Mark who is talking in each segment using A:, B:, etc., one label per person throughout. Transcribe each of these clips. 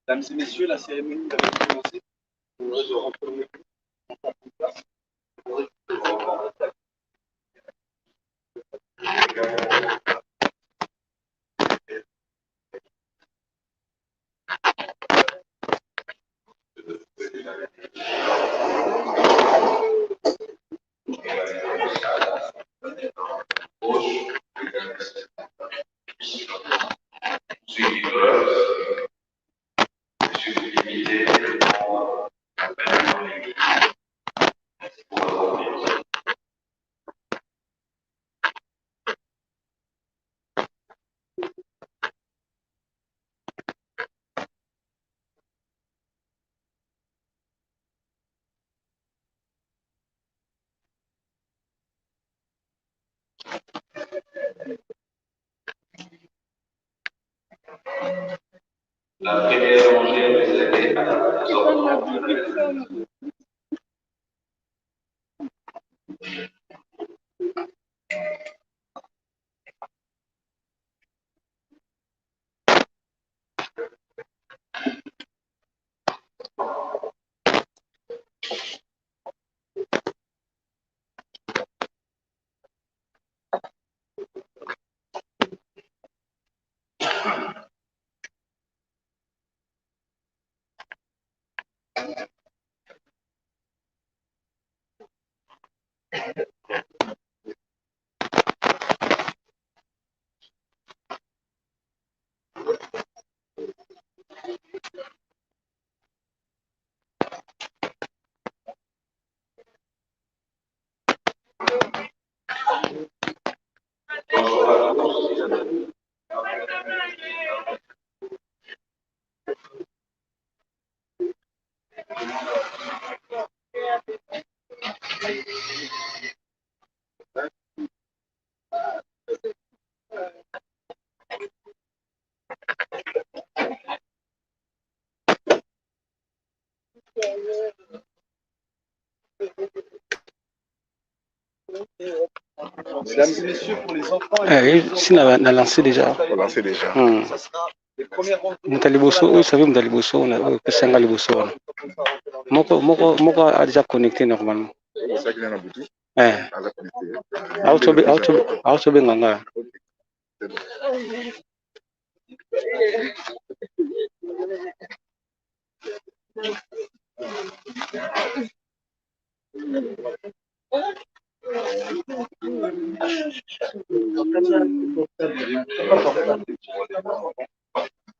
A: Mesdames et messieurs, la cérémonie va commencer. La première rangée réservée à la sortie. Mesdames et messieurs, pour les enfants...
B: Si on a lancé déjà.
C: On a lancé déjà.
A: Ça sera les premières rencontres.
B: Mutaliboso, vous savez, Mutaliboso, on a Pesanga Liboso. Moko a déjà connecté normalement.
C: C'est ça qui vient à Boutou.
B: Autobe Nganga.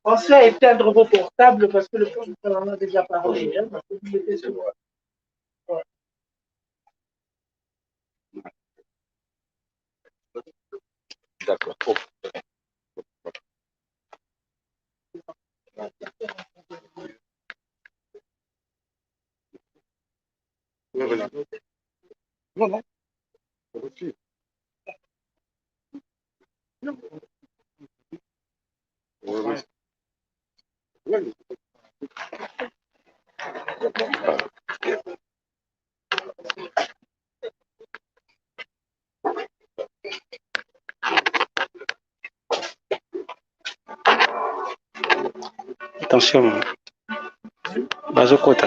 D: Pensez à éteindre vos portables parce que le professeur en a déjà parlé. Hein, parce que vous mettez sur... Ouais.
C: D'accord. Non, non.
B: Attention, bazokota.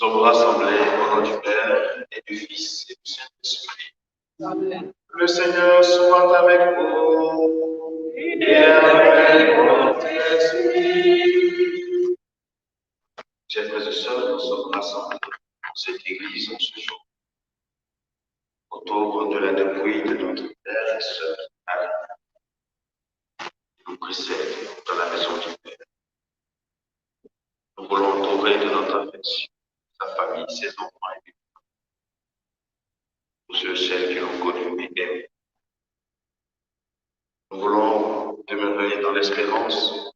E: Nous sommes rassemblés au nom du Père et du Fils et du Saint-Esprit. Le Seigneur soit avec vous et avec votre esprit. Chers frères et sœurs, nous sommes rassemblés dans cette église en ce jour autour de la dépouille de notre Père et Sœur Anne, qui nous précède dans la maison du Père. Nous voulons entourer de notre affection sa famille, ses enfants et tous ceux et celles qui l'ont connu et aimé. Nous voulons demeurer dans l'espérance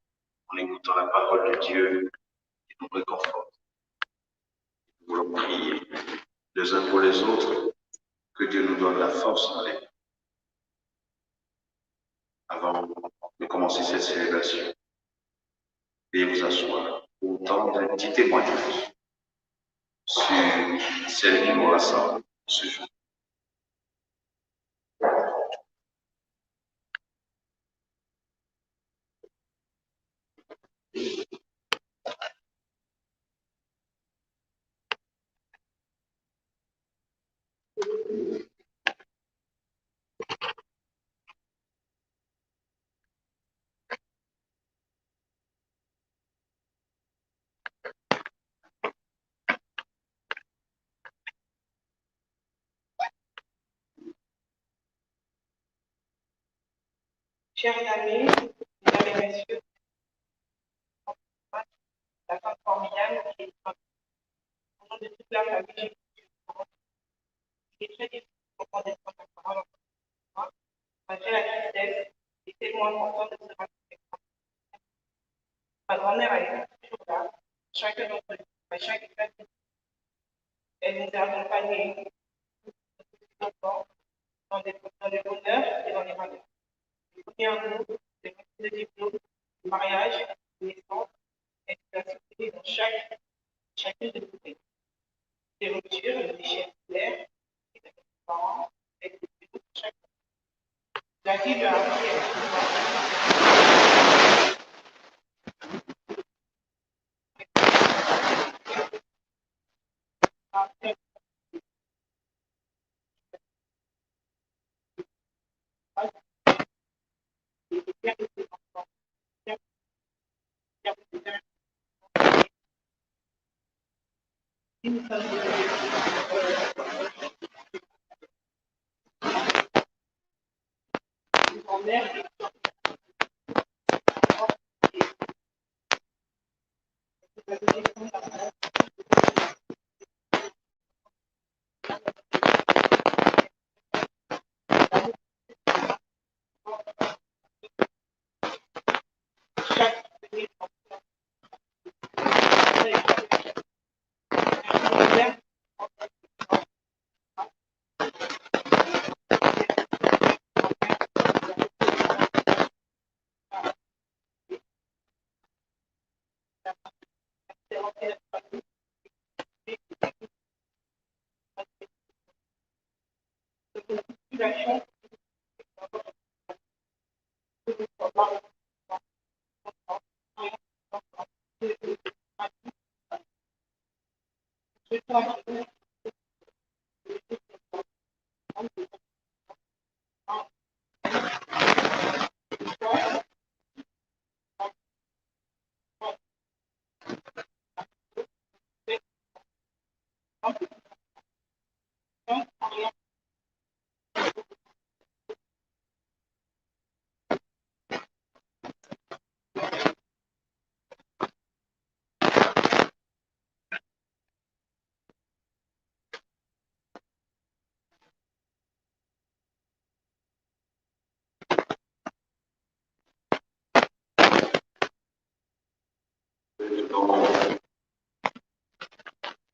E: en écoutant la parole de Dieu qui nous réconforte. Nous voulons prier les uns pour les autres, que Dieu nous donne la force dans les... Avant de commencer cette célébration, veuillez vous asseoir pour entendre un petit témoignage sur celle qui nous rassemble ce jour.
D: Chers amis, mesdames et messieurs, la femme formidable qui est au nom de toute la famille, il est très difficile de comprendre la parole en moi, malgré la tristesse, il est tellement important de se rappeler. Ma grand-mère, elle est toujours là, chacun d'entre nous, à chaque étape, elle nous a accompagnés dans les bonheurs et dans les malheurs. Les premiers en nous, les de diplôme, le mariage, la naissance, et la société dans chacune de nos vies. Des ruptures, des déchets d'air, des parents, et de chaque. La vie lui a appris grand-mère.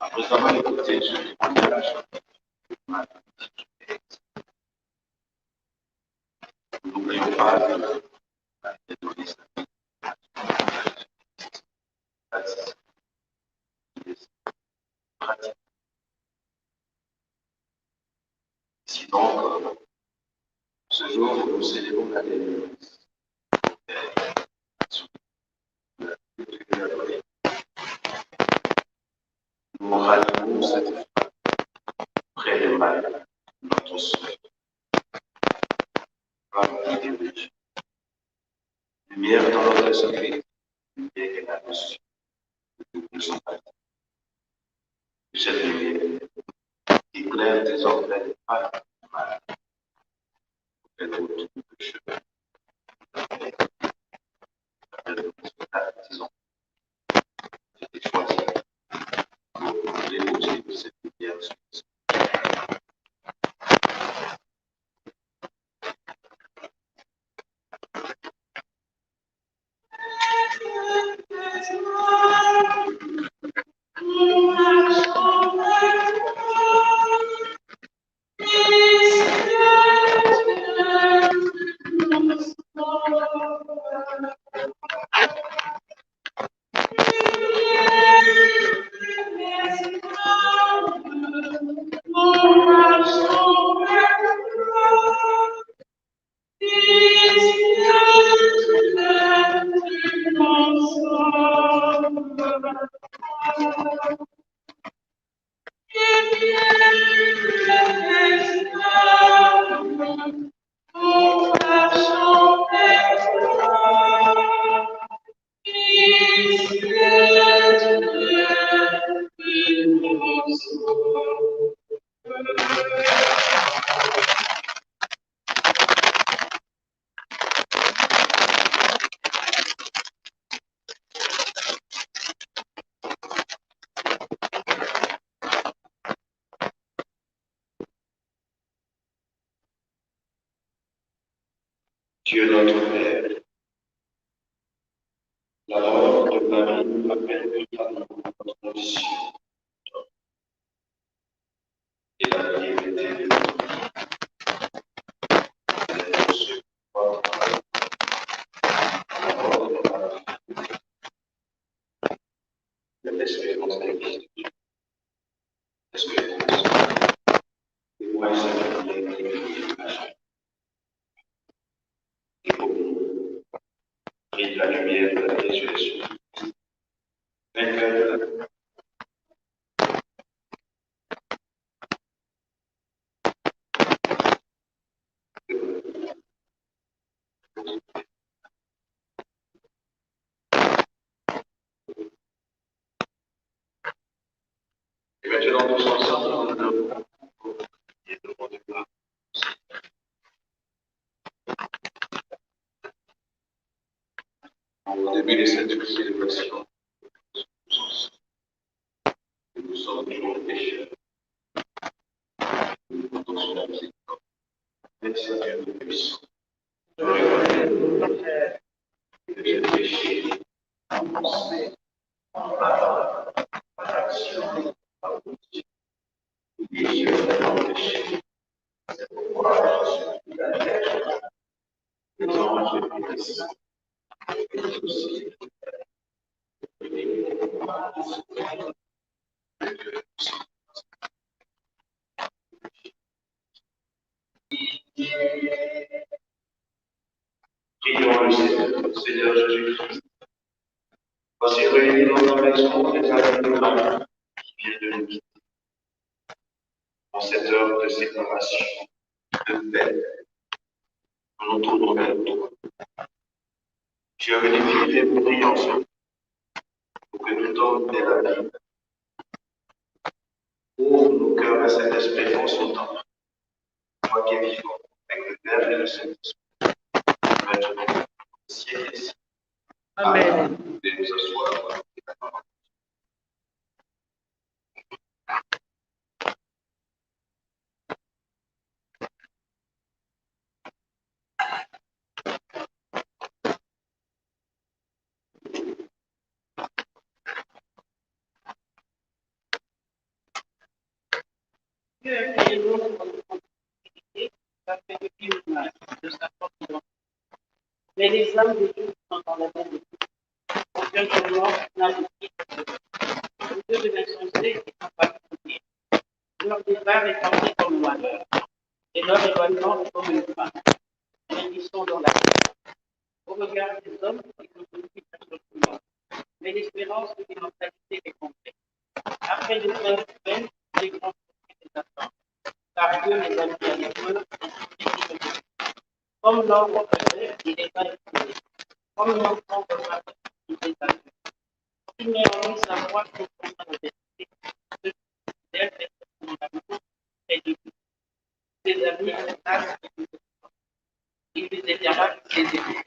E: Après avoir écouté ce témoignage, n'oublions pas que la terroriste pratique. Sinon, ce jour, nous célébrons la délivrance. Nous rallions cette femme près du mal, notre souhait. Femme qui dirige. Lumière dans notre esprit, lumière est la notion de nous sommes partis. Cette lumière éclaire désormais les pas du mal. Faites autour du chemin. Disons, j'ai été choisi pour déposer cette lumière sur les Dieu notre Père, la mort de Marie nous rappelle brutalement notre condition et la vérité de ce corps, la mort de Marie, de l'espérance de Christ, l'espérance des mois et pour nous, brille la lumière de la résurrection. Vainqueur de la mort. Et maintenant, tous ensemble, nous allons prier devant Dieu. Au début de cette célébration, nous sommes toujours pécheurs. Nous comptons sur la miséricorde. Merci Dieu de puissant. Je reconnais que j'ai péché en pensée, en parole, en action, en boutique. Et j'ai vraiment péché. C'est pourquoi je suis la terre. Les anges et les saints, et aussi prions le Seigneur, Seigneur Jésus-Christ. Voici réunis dans ta maison les amis de Maman qui viennent de nous quitter. En cette heure de séparation, de peine, nous nous tournons vers toi. Tu as unifié tes prix ensemble pour que nous donnions la vie. Ouvre nos cœurs à cette espérance autant. Toi qui es vivant, avec le Père et le Saint-Esprit, maintenant, au ciel et ici. Amen. Et nous asseoir.
D: Dieu a fait l'homme dans notre possibilité, a fait de lui l'image de sa propre identité. Mais les âmes de Dieu sont dans la même vie. Aucun tournant n'a de qui. Le Dieu de l'insensé est capable de dire. Leur départ est parti comme malheur, et leur éloignement comme une femme. Mais ils sont dans la vie. Au regard des hommes, ils ne sont plus personne. Mais l'espérance de l'immortalité est complète. Après de telles peines, les grands des attentes. Car Dieu les a mis à l'épreuve comme l'ordre faisait, il est pas écouté. Comme un enfant de sa vie, il est à lui. Il met en lui sa voix pour comprendre la vérité. Ce qui fidèle est mon amour et de lui. Ses amis sont là, il lui déviera ses ennemis.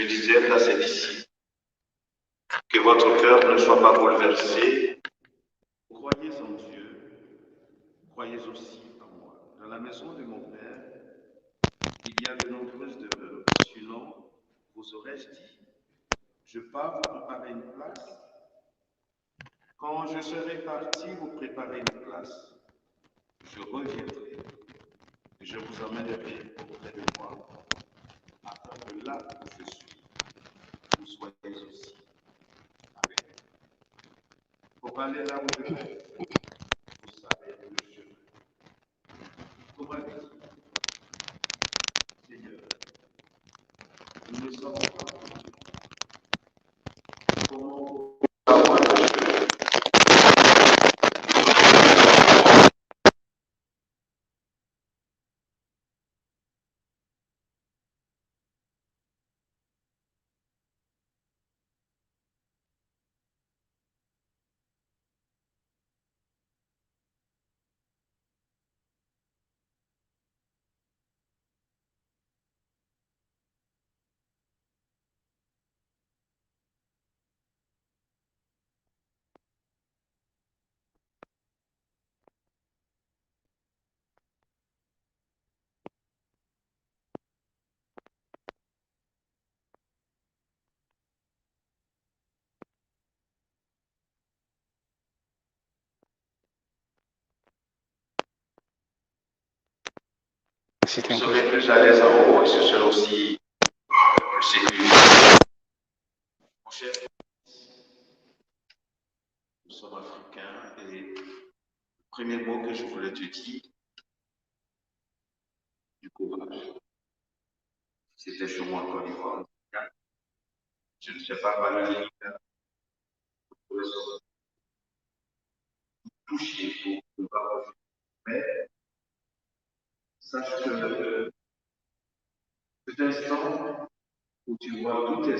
E: disais à ses disciples, que votre cœur ne soit pas bouleversé. Croyez en Dieu, croyez aussi en moi. Dans la maison de mon Père, il y a de nombreuses demeures. Sinon, vous aurais-je dit, je pars vous préparer une place. Quand je serai parti vous préparer une place, je reviendrai et je vous emmènerai auprès de moi, afin que là où je suis, vous soyez aussi avec moi. Pour aller là où je vais, vous savez le chemin. Comment dire, Seigneur, nous ne sommes pas comment savoir le chemin.
B: Merci,
E: Vous
B: thank you.
E: serez plus à l'aise en haut et ce sera aussi plus sécurisé. Mon cher, nous sommes africains et le premier mot que je voulais te dire, du courage. C'était sur moi encore une fois. Je ne sais pas parler pour les autres. Toucher pour ne pas refuser. Mais sache que cet instant où tu vois toutes tes